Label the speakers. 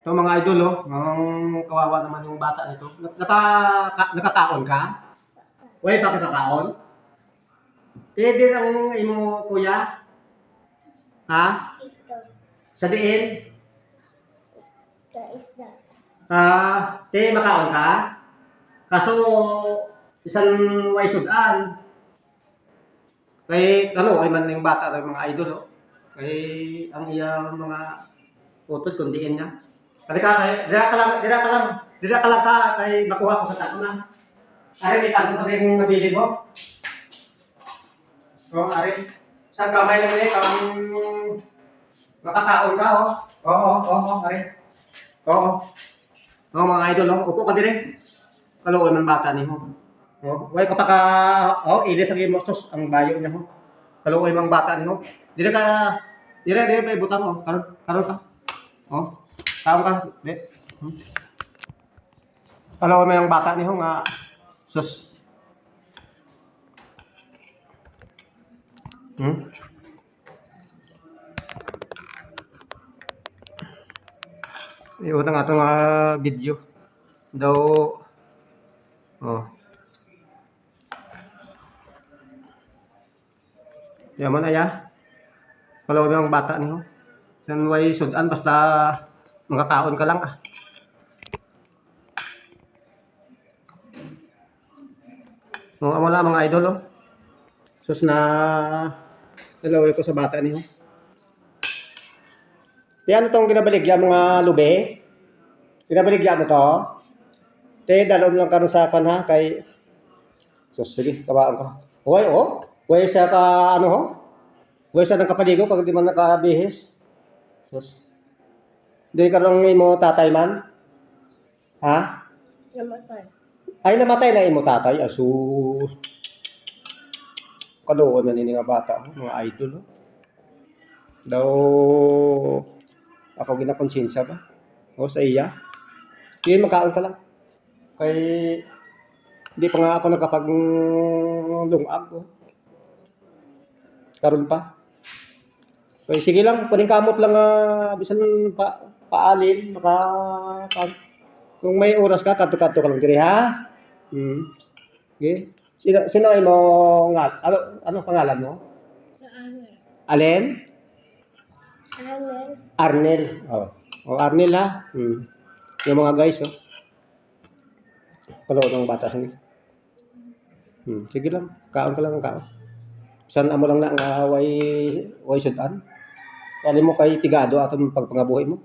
Speaker 1: Ito mga idol, oh, ang kawawa naman yung bata nito. Nakakaon ka? Uy, bakit nakakaon? Kaya din ang imo kuya? Ha?
Speaker 2: Ito,
Speaker 1: Sa diin?
Speaker 2: sa isda.
Speaker 1: Te, makaon ka? Kaso, isang way sudan. Kay, ano, ay man yung bata ng mga idol, oh. Kay, ang iyang mga utod, kundiin niya. Halika, kay, dira ka lang ka, kay makuha ko sa tato na. Ari, may tato pa rin nabili mo. Oo, ari. Isang kamay lang ulit, ang makakaon ka, oh. Oo, ari. Oo. Oo, mga idol, oh. Upo ka dire. Kaluon ng bata ni mo. Oh, way kapag ka, oh, ilis ang imo sus, ang bayo niya mo. Kaluoy mang bata ni mo. Dire pa ibutang mo. Karon ka. Oh. Kaon ka. Di. Hmm. Kaluoy mo yung bata ni mo nga sus. Hmm. Iyon nga itong video. Daw, oh. Yaman aya. Kaluoy mo yung bata ni mo. San way sudan basta makakaon ka lang ah. Wala mga idol oh. Sus na nalaway ko sa bata niyo. Ti ano tong ginabaligya mga lube? Ginabaligya mo to? Te dalom lang karon sa kan ha kay sus sige kabaan ka. Hoy oh. Hoy siya ka ano ho? Hoy siya nang kapaligo pag di man nakabihis. Sus. Di karong imo tatay man? Ha?
Speaker 2: Namatay.
Speaker 1: Ay namatay na imo tatay. Asus. Kaluon na nini nga bata, mga idol. Oh. Daw ako ginakonsensya ba? O sa iya? Sige, magkaon ka lang. Kay hindi pa nga ako nakapag-lungag. Oh. Karon pa. Kay sige lang, kuning kamot lang bisan paalin, kung may oras ka, kadto-kadto ka lang diri ha. Sige. Sino ay mo ano pangalan mo?
Speaker 2: Sa ano?
Speaker 1: Allen?
Speaker 2: Ano?
Speaker 1: Arnel. Oh. O Arnel ha. Yung mga guys oh. Kalo ng bata sini. Sige lang, kaon ka lang ang kaon. San amo lang na nga way sudan. Kali mo kay pigado aton pagpangabuhi mo.